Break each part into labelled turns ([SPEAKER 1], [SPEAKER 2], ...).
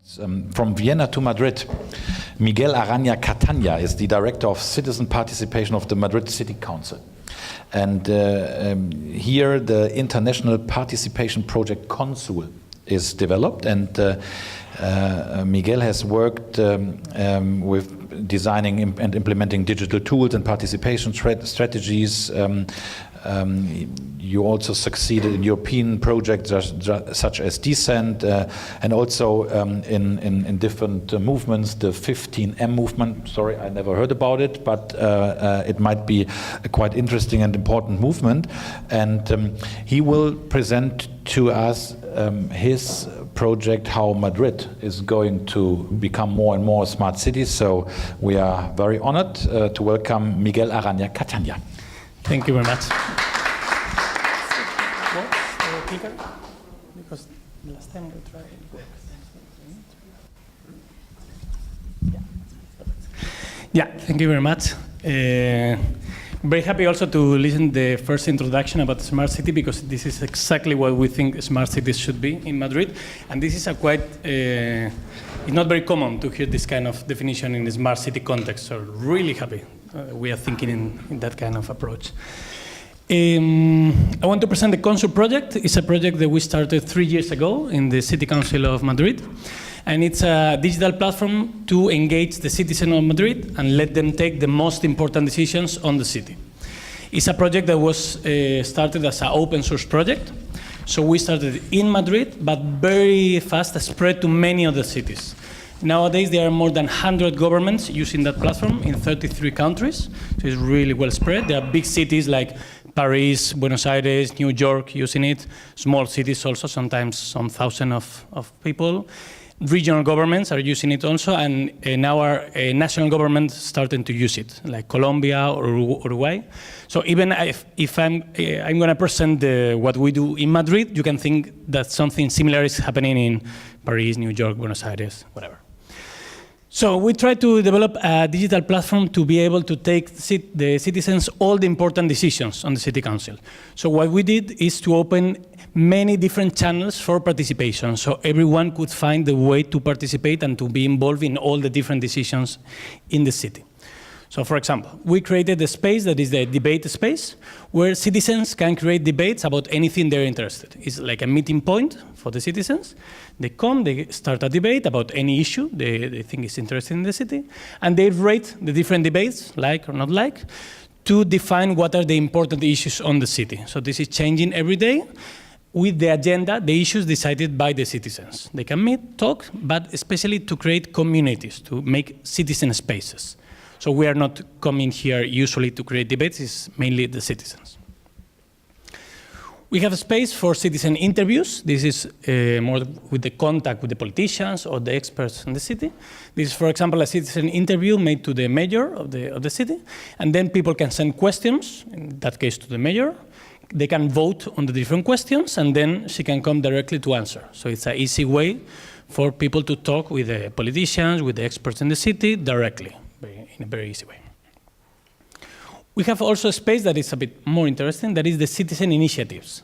[SPEAKER 1] From Vienna to Madrid, Miguel Arana Catania is the director of citizen participation of the Madrid City Council. And here the international participation project Consul is developed, and Miguel has worked with designing and implementing digital tools and participation strategies. You also succeeded in European projects such as Descent, and also in different movements, the 15M movement. Sorry, I never heard about it, but it might be a quite interesting and important movement. And he will present to us his project, how Madrid is going to become more and more a smart city. So we are very honored to welcome Miguel Arana Catania.
[SPEAKER 2] Thank you very much. Because last time we tried it. Yeah, thank you very much. Very happy also to listen to the first introduction about the smart city, because this is exactly what we think smart cities should be in Madrid. And this is a quite, it's not very common to hear this kind of definition in the smart city context. So really happy we are thinking in that kind of approach. I want to present the Consul project. It's a project that we started 3 years ago in the City Council of Madrid. And it's a digital platform to engage the citizens of Madrid and let them take the most important decisions on the city. It's a project that was started as an open source project. So we started in Madrid, but very fast spread to many other cities. Nowadays, there are more than 100 governments using that platform in 33 countries. So it's really well spread. There are big cities like Paris, Buenos Aires, New York using it. Small cities also, sometimes some thousand of people. Regional governments are using it also, and now our national government starting to use it, like Colombia or Uruguay. So even if I'm going to present what we do in Madrid, you can think that something similar is happening in Paris, New York, Buenos Aires, whatever. So we try to develop a digital platform to be able to take the citizens all the important decisions on the city council. So what we did is to open many different channels for participation, so everyone could find the way to participate and to be involved in all the different decisions in the city. So for example, we created a space that is the debate space, where citizens can create debates about anything they're interested in. It's like a meeting point for the citizens. They come, they start a debate about any issue they think is interesting in the city, and they rate the different debates, like or not like, to define what are the important issues on the city. So this is changing every day with the agenda, the issues decided by the citizens. They can meet, talk, but especially to create communities, to make citizen spaces. So we are not coming here usually to create debates, it's mainly the citizens. We have a space for citizen interviews. This is more with the contact with the politicians or the experts in the city. This is, for example, a citizen interview made to the mayor of the city, and then people can send questions, in that case to the mayor. They can vote on the different questions, and then she can come directly to answer. So it's an easy way for people to talk with the politicians, with the experts in the city directly, in a very easy way. We have also a space that is a bit more interesting, that is the citizen initiatives.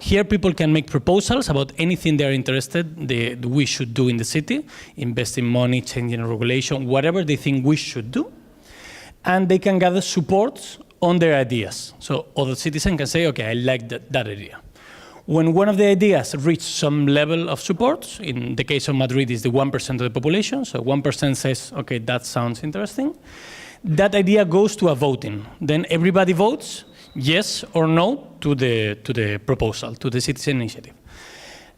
[SPEAKER 2] Here people can make proposals about anything they're interested we should do in the city, investing money, changing regulation, whatever they think we should do. And they can gather support on their ideas. So other citizens can say, okay, I like that idea. When one of the ideas reaches some level of support, in the case of Madrid is the 1% of the population, so 1% says, okay, that sounds interesting, that idea goes to a voting. Then everybody votes yes or no to the proposal, to the citizen initiative.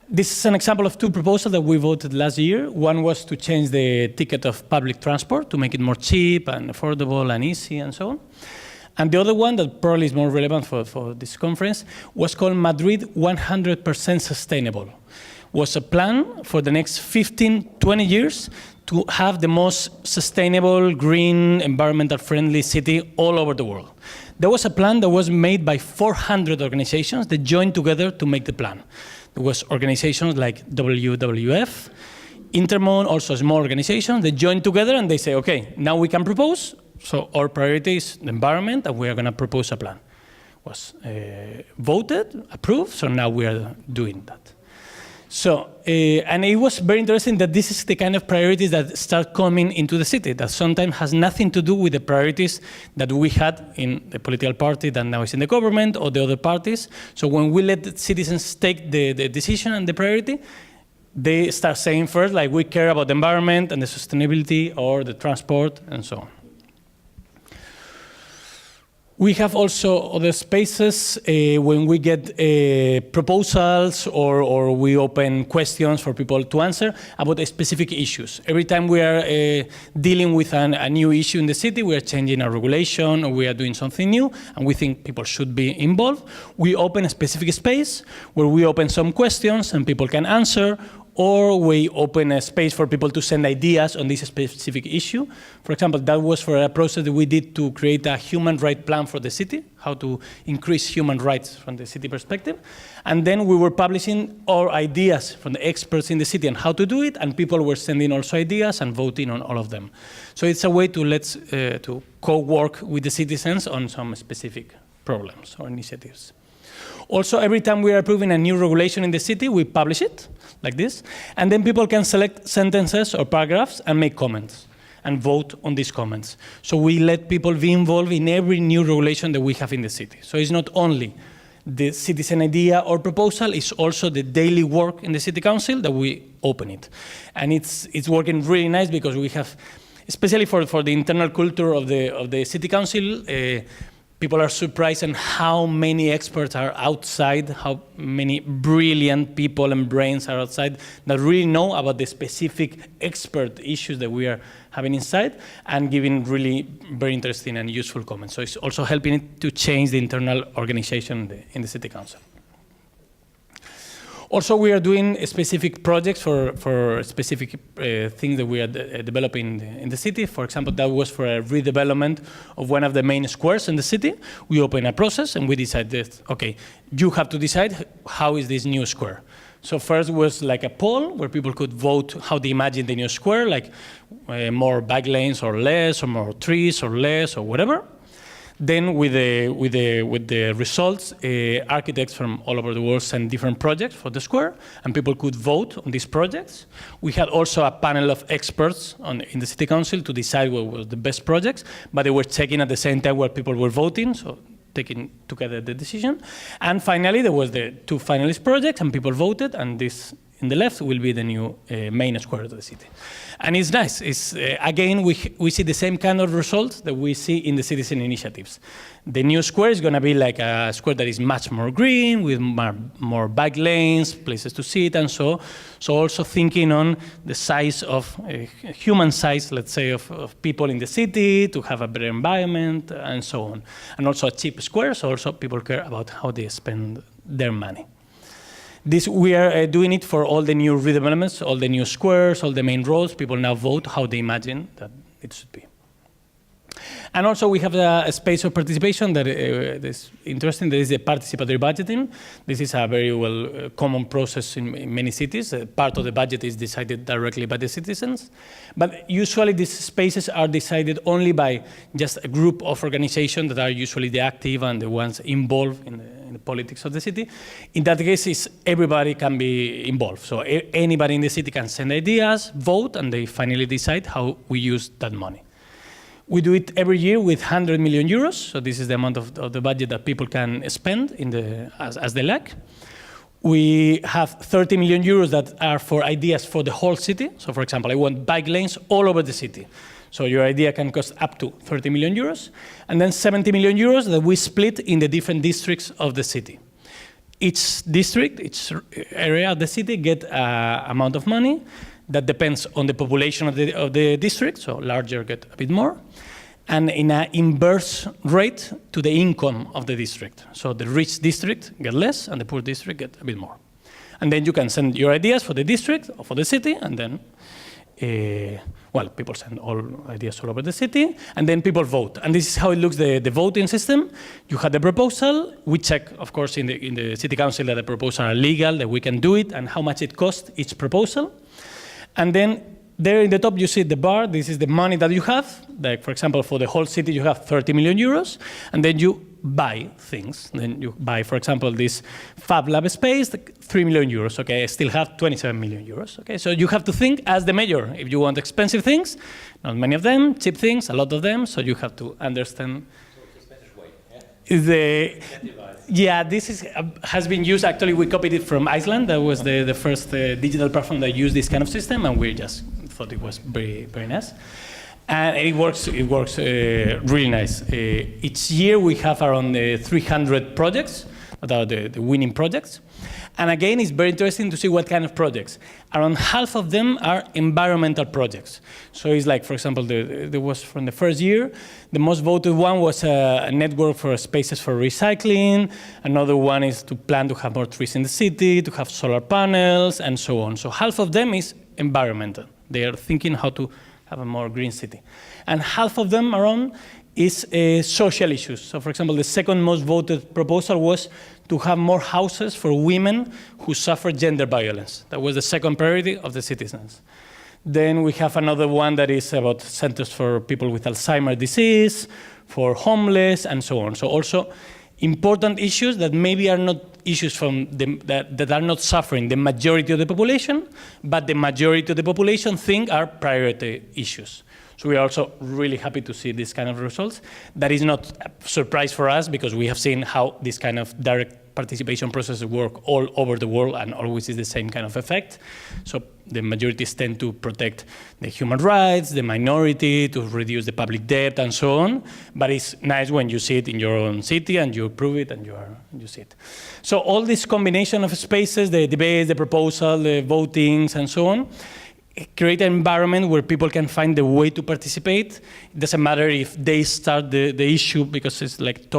[SPEAKER 2] This is an example of two proposals that we voted last year. One was to change the ticket of public transport to make it more cheap and affordable and easy and so on. And the other one that probably is more relevant for this conference was called Madrid 100% Sustainable. Was a plan for the next 15, 20 years to have the most sustainable, green, environmental friendly city all over the world. There was a plan that was made by 400 organizations that joined together to make the plan. There was organizations like WWF, Intermon, also small organizations that joined together and they say, okay, now we can propose. So our priority is the environment, and we are going to propose a plan. Was voted, approved, so now we are doing that. So, and it was very interesting that this is the kind of priorities that start coming into the city, that sometimes has nothing to do with the priorities that we had in the political party that now is in the government or the other parties. So when we let the citizens take the decision and the priority, they start saying first, like, we care about the environment and the sustainability or the transport and so on. We have also other spaces when we get proposals or we open questions for people to answer about specific issues. Every time we are dealing with a new issue in the city, we are changing a regulation or we are doing something new and we think people should be involved, we open a specific space where we open some questions and people can answer, or we open a space for people to send ideas on this specific issue. For example, that was for a process that we did to create a human rights plan for the city, how to increase human rights from the city perspective. And then we were publishing our ideas from the experts in the city on how to do it, and people were sending also ideas and voting on all of them. So it's a way to co-work with the citizens on some specific problems or initiatives. Also, every time we are approving a new regulation in the city, we publish it, like this, and then people can select sentences or paragraphs and make comments and vote on these comments. So we let people be involved in every new regulation that we have in the city. So it's not only the citizen idea or proposal, it's also the daily work in the city council that we open it. And it's working really nice because we have, especially for the internal culture of the city council, people are surprised on how many experts are outside, how many brilliant people and brains are outside that really know about the specific expert issues that we are having inside and giving really very interesting and useful comments. So it's also helping it to change the internal organization in the city council. Also, we are doing specific projects for specific things that we are developing in the city. For example, that was for a redevelopment of one of the main squares in the city. We opened a process and we decided, okay, you have to decide how is this new square. So first was like a poll where people could vote how they imagine the new square, like more bike lanes or less, or more trees or less, or whatever. Then with the results, architects from all over the world sent different projects for the square, and people could vote on these projects. We had also a panel of experts in the city council to decide what was the best projects, but they were checking at the same time what people were voting, so taking together the decision. And finally, there was the 2 finalist projects, and people voted, and this in the left will be the new main square of the city. And it's nice. It's, again, we see the same kind of results that we see in the citizen initiatives. The new square is going to be like a square that is much more green, with more bike lanes, places to sit, and so. So also thinking on the size of, human size, let's say, of people in the city, to have a better environment, and so on. And also a cheap square, so also people care about how they spend their money. This, we are doing it for all the new redevelopments, all the new squares, all the main roads. People now vote how they imagine that it should be. And also we have a space of participation that is interesting. There is the participatory budgeting. This is a very common process in many cities. Part of the budget is decided directly by the citizens. But usually these spaces are decided only by just a group of organizations that are usually the active and the ones involved in the politics of the city. In that case, everybody can be involved. So anybody in the city can send ideas, vote, and they finally decide how we use that money. We do it every year with 100 million euros. So this is the amount of the budget that people can spend as they like. We have 30 million euros that are for ideas for the whole city. So for example, I want bike lanes all over the city. So your idea can cost up to 30 million euros. And then 70 million euros that we split in the different districts of the city. Each district, each area of the city get an amount of money that depends on the population of the district, so larger get a bit more, and in an inverse rate to the income of the district. So the rich district get less, and the poor district get a bit more. And then you can send your ideas for the district or for the city, and then, people send all ideas all over the city, and then people vote. And this is how it looks, the voting system. You have the proposal. We check, of course, in the city council that the proposals are legal, that we can do it, and how much it costs each proposal. And then there in the top, you see the bar. This is the money that you have. Like, for example, for the whole city, you have 30 million euros. And then you buy things. Then you buy, for example, this Fab Lab space, 3 million euros. Okay, I still have 27 million euros. Okay, so you have to think as the mayor. If you want expensive things, not many of them, cheap things, a lot of them. So you have to understand.
[SPEAKER 1] So it's a Spanish way,
[SPEAKER 2] yeah, this has been used. Actually, we copied it from Iceland. That was the first digital platform that used this kind of system, and we just thought it was very, very nice. And it works really nice. Each year we have around 300 projects that are the winning projects. And again, it's very interesting to see what kind of projects. Around half of them are environmental projects. So it's like, for example, there was from the first year, the most voted one was a network for spaces for recycling. Another one is to plan to have more trees in the city, to have solar panels, and so on. So half of them is environmental. They are thinking how to have a more green city. And half of them around is social issues. So for example, the second most voted proposal was to have more houses for women who suffer gender violence. That was the second priority of the citizens. Then we have another one that is about centers for people with Alzheimer's disease, for homeless, and so on. So also important issues that maybe are not issues from that are not suffering the majority of the population, but the majority of the population think are priority issues. So we are also really happy to see this kind of results. That is not a surprise for us because we have seen how this kind of direct participation processes work all over the world and always is the same kind of effect. So the majorities tend to protect the human rights, the minority, to reduce the public debt and so on. But it's nice when you see it in your own city and you approve it and you see it. So all this combination of spaces, the debates, the proposal, the votings and so on, create an environment where people can find the way to participate. It doesn't matter if they start the issue because it's like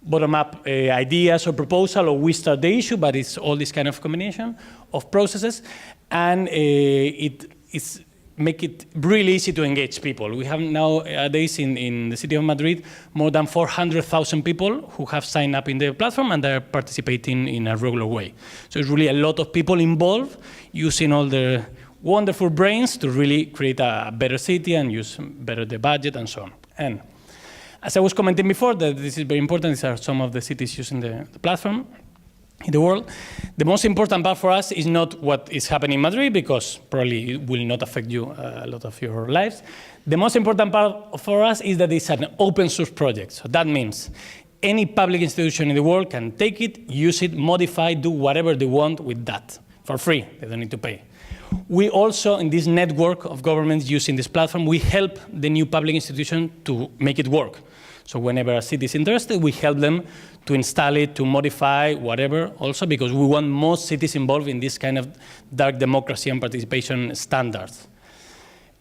[SPEAKER 2] bottom-up ideas or proposal, or we start the issue, but it's all this kind of combination of processes, and it's make it really easy to engage people. We have nowadays in the city of Madrid more than 400,000 people who have signed up in the platform and they're participating in a regular way. So it's really a lot of people involved using all their wonderful brains to really create a better city and use better the budget and so on. And as I was commenting before, that this is very important, these are some of the cities using the platform in the world. The most important part for us is not what is happening in Madrid, because probably it will not affect you a lot of your lives. The most important part for us is that it's an open source project. So that means any public institution in the world can take it, use it, modify, do whatever they want with that for free. They don't need to pay. We also, in this network of governments using this platform, we help the new public institution to make it work. So whenever a city is interested, we help them to install it, to modify, whatever, also because we want most cities involved in this kind of dark democracy and participation standards.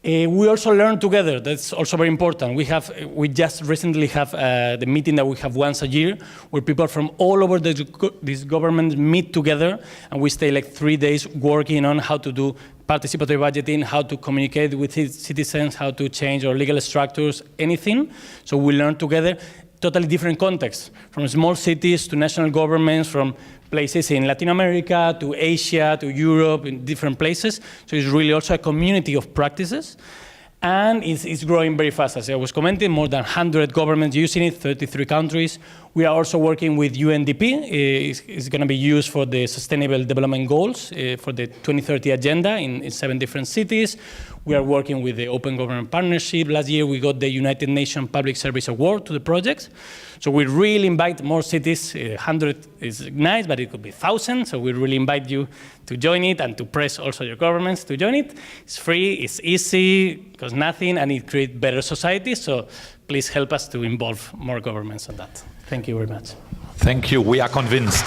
[SPEAKER 2] We also learn together. That's also very important. We just recently have the meeting that we have once a year, where people from all over this government meet together, and we stay like 3 days working on how to do participatory budgeting, how to communicate with citizens, how to change our legal structures, anything. So we learn together. Totally different contexts, from small cities to national governments, from places in Latin America to Asia to Europe, in different places. So it's really also a community of practices. And it's growing very fast. As I was commenting, more than 100 governments using it, 33 countries. We are also working with UNDP. It's going to be used for the Sustainable Development Goals for the 2030 agenda in 7 different cities. We are working with the Open Government Partnership. Last year, we got the United Nations Public Service Award to the project. So we really invite more cities. 100 is nice, but it could be 1,000. So we really invite you to join it and to press also your governments to join it. It's free, it's easy, it costs nothing, and it creates better society. So please help us to involve more governments on that. Thank you very much.
[SPEAKER 1] Thank you. We are convinced.